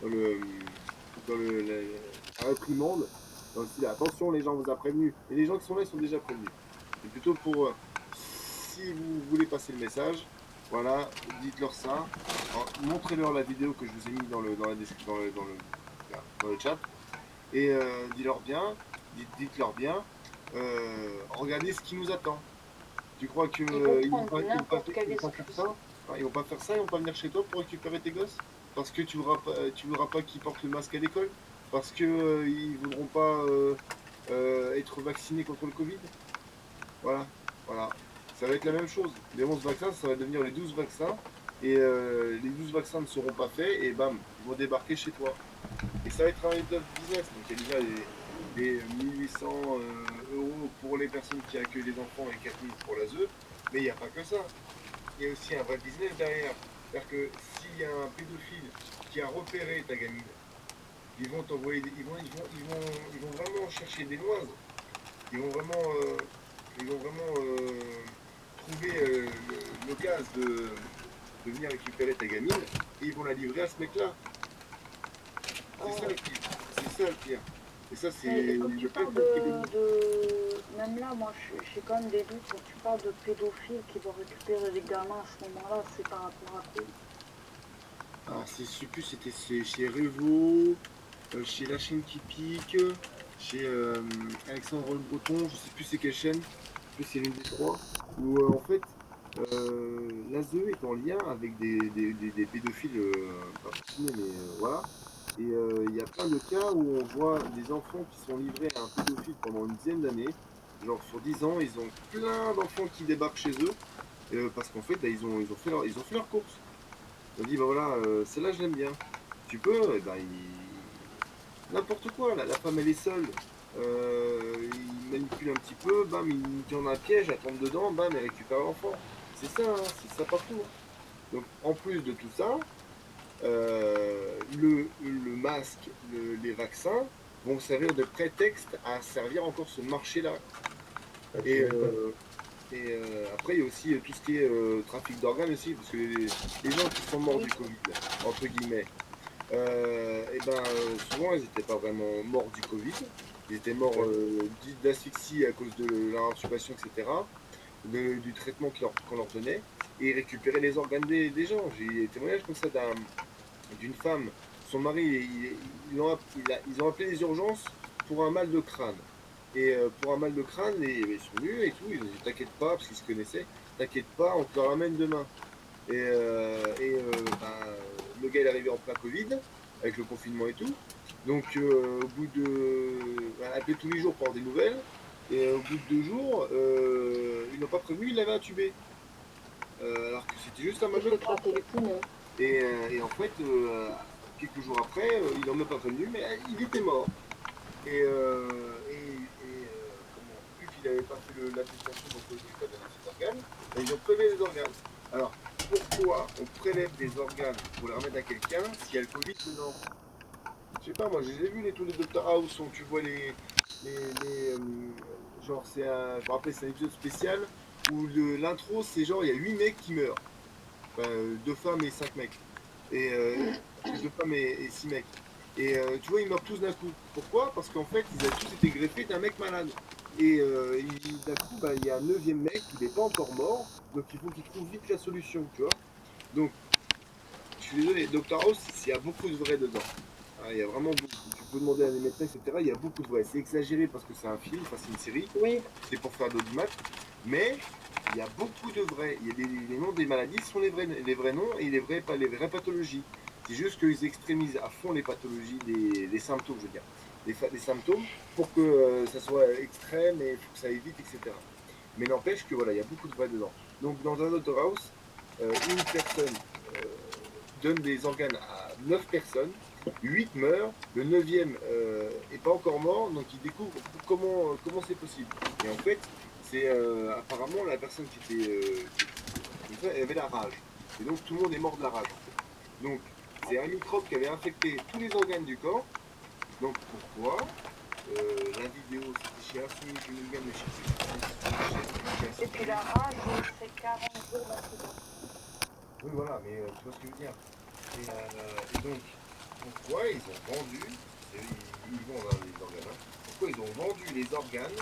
dans le, la réprimande, dans le style attention, les gens vous a prévenus. Et les gens qui sont là, ils sont déjà prévenus. C'est plutôt pour si vous voulez passer le message, voilà, dites-leur ça. Montrez-leur la vidéo que je vous ai mis dans la description, dans le chat. Et dites-leur bien, dites-leur bien, regardez ce qui nous attend. Tu crois que Ils vont ils vont prendre n'importe quelle ils vont pas faire excuse. ça? Hein, ils vont pas faire ça, ils vont pas venir chez toi pour récupérer tes gosses? Parce que tu voudras pas qu'ils portent le masque à l'école? Parce que ils voudront pas être vaccinés contre le Covid? Voilà, voilà. Ça va être la même chose. Les 11 vaccins, ça va devenir les 12 vaccins. Et les 12 vaccins ne seront pas faits, et bam, ils vont débarquer chez toi. Et ça va être un top business. Donc il y a déjà des 1800 euros pour les personnes qui accueillent les enfants et 4000 pour l'ASE. Mais il n'y a pas que ça. Il y a aussi un vrai business derrière. C'est-à-dire que s'il y a un pédophile qui a repéré ta gamine, ils vont t'envoyer, ils vont vraiment chercher des noises. Ils vont vraiment, trouver l'occasion de venir récupérer ta gamine et ils vont la livrer à ce mec-là. C'est ça le Ouais. pire. C'est ça le pire. Et ça, Mais c'est quand tu le parles peuple qui est. même là, moi, j'ai quand même des doutes. Quand tu parles de pédophiles qui vont récupérer les gamins à ce moment-là, c'est par rapport à quoi? Alors, je sais plus, c'était chez Revo, chez La Chaîne qui pique, chez Alexandre Le Breton, je sais plus c'est quelle chaîne, je sais plus c'est l'une des trois, où en fait l'ASE est en lien avec des pédophiles, pas fortunés, mais voilà. Et il y a plein de cas où on voit des enfants qui sont livrés à un pédophile pendant une dizaine d'années, genre sur 10 ans, ils ont plein d'enfants qui débarquent chez eux, parce qu'en fait, bah, ils ont fait leur course. On dit, bah voilà, celle-là, je l'aime bien. Tu peux, eh ben, n'importe quoi, la femme, elle est seule. Il manipule un petit peu, bam, il met dans un piège, elle tombe dedans, bam, elle récupère l'enfant. C'est ça partout, hein. Donc, en plus de tout ça, le masque, les vaccins vont servir de prétexte à servir encore ce marché-là. Ah, tu Et, m'étonnes. après, il y a aussi tout ce qui est trafic d'organes aussi, parce que les gens qui sont morts Oui. du Covid, entre guillemets, et ben, souvent, ils n'étaient pas vraiment morts du Covid. Ils étaient morts Ouais. d'asphyxie à cause de leur intubation, etc., du traitement qu'on leur donnait, et ils récupéraient les organes des gens. J'ai des témoignages comme ça d'une femme. Son mari, ils ont appelé les urgences pour un mal de crâne. Et pour un mal de crâne, ils sont venus et tout. Ils ont dit t'inquiète pas, parce qu'ils se connaissaient, t'inquiète pas, on te le ramène demain. Ben, le gars il est arrivé en plein Covid, avec le confinement et tout. Donc au bout de. Ben, appelé tous les jours pour avoir des nouvelles. Et au bout de 2 jours, ils n'ont pas prévenu, il l'avait intubé. Alors que c'était juste un Il mal de s'est crâne. éclaté les poumons. Et en fait, quelques jours après, ils n'ont même pas prévenu, mais il était mort. Vu qu'il n'avait pas fait l'attestation d'oncologie pas donné ses organes, ben, ils ont prélevé les organes. Alors, pourquoi on prélève des organes pour les remettre à quelqu'un s'il y a le Covid dedans? Je sais pas, moi j'ai vu les tours de Dr House où tu vois genre, je me rappelle, c'est un épisode spécial où l'intro, c'est genre, il y a 8 mecs qui meurent. Enfin, 2 femmes et 5 mecs. Et 2 femmes et 6 mecs. Et tu vois, ils meurent tous d'un coup. Pourquoi? Parce qu'en fait, ils avaient tous été greffés d'un mec malade. Et d'un coup, bah, il y a un neuvième mec, il n'est pas encore mort, donc il faut qu'il trouve vite la solution, tu vois. Donc, je suis désolé, Doctor House, il y a beaucoup de vrai dedans. Hein, il y a vraiment beaucoup. Tu peux demander à des médecins, etc. Il y a beaucoup de vrai. C'est exagéré parce que c'est un film, enfin c'est une série, Oui. c'est pour faire d'audimat, mais il y a beaucoup de vrais. Il y a les noms des maladies sont les vrais noms et les vraies pathologies. C'est juste qu'ils extrémisent à fond les pathologies, les symptômes, je veux dire, les symptômes pour que ça soit extrême et il faut que ça évite, etc. Mais n'empêche que voilà, il y a beaucoup de vrai dedans. Donc dans un autre house, une personne donne des organes à 9 personnes, 8 meurent, le neuvième est pas encore mort, donc il découvre comment c'est possible. Et en fait, c'est apparemment la personne qui était elle avait la rage. Et donc tout le monde est mort de la rage en fait. Donc c'est un microbe qui avait infecté tous les organes du corps. Donc pourquoi la vidéo c'était chez Insoumis Cunningham et chez Et puis Insoumis. la rage, c'est 40 jours d'incubation. Oui voilà, mais tu vois ce que je veux dire. Et donc pourquoi ils ont vendu, ils vendent hein, les organes, hein, pourquoi ils ont vendu les organes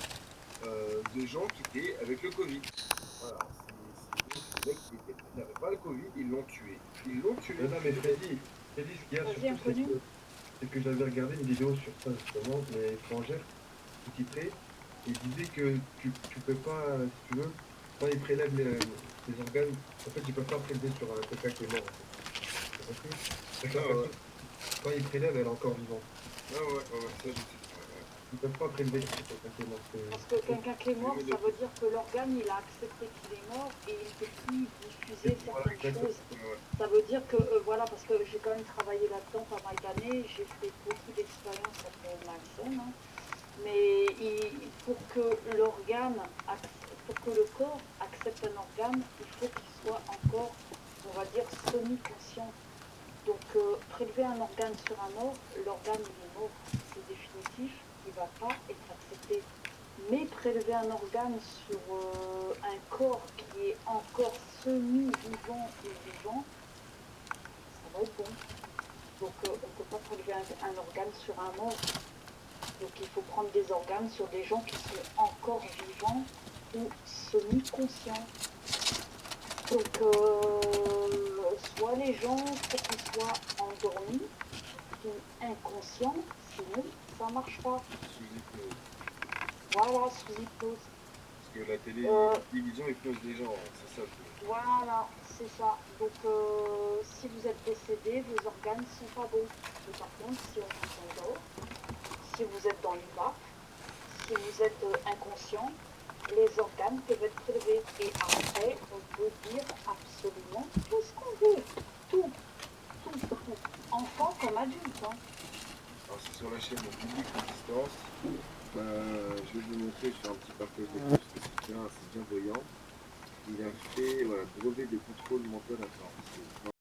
de gens qui étaient avec le Covid. Voilà, c'est des mecs qui n'avaient pas le Covid, ils l'ont tué. Ils l'ont tué. Non, mais Freddy, ce qu'il y a Vas-y, surtout, inconnu. c'est que j'avais regardé une vidéo sur ça, justement, mais étrangère, sous-titrée, et il disait que tu peux pas, si tu veux, quand ils prélèvent les organes, en fait, ils peuvent pas prélever sur un coca qui est mort, en fait. T'as compris? Donc, la Ah ouais, personne, quand ils prélèvent, elle est encore vivante. ah ouais, ouais, ça je sais. Ouais, Ils peuvent pas prélever sur un coca qui est mort. Parce que quelqu'un qui est mort, ça veut dire que l'organe, il a accepté qu'il est mort et il ne peut plus diffuser Voilà, certaines exactement. choses. ouais, ouais. Ça veut dire que, voilà, parce que j'ai quand même travaillé là-dedans pas mal d'années, j'ai fait beaucoup d'expériences avec malsaines, hein. Mais pour que l'organe, pour que le corps accepte un organe, il faut qu'il soit encore, on va dire, semi-conscient. Donc, prélever un organe sur un mort, l'organe il est mort, c'est définitif, il ne va pas être accepté. Mais prélever un organe sur un corps qui est encore semi-vivant ou vivant, ça va être bon. Donc, on ne peut pas prélever un organe sur un mort. Donc il faut prendre des organes sur des gens qui sont encore vivants ou semi-conscients. Donc soit les gens faut qu'ils soient endormis ou inconscients, sinon ça marche pas. Sous hypnose. Voilà, sous hypnose. Parce que la télévision hypnose les gens, hein, c'est ça le truc. Voilà, c'est ça. Donc si vous êtes décédé, vos organes sont pas bons. Mais par contre, si on vous endort, si vous êtes dans l'IVA, si vous êtes inconscient, les organes peuvent être prélevés. Et après, on peut dire absolument tout ce qu'on veut. Tout, tout, tout. Enfant comme adulte. Hein. Alors c'est sur la chaîne Public Résistance. Je vais vous montrer, je fais un petit partage d'écran parce que c'est bien voyant. Il a fait voilà, brevet de contrôle mental interne.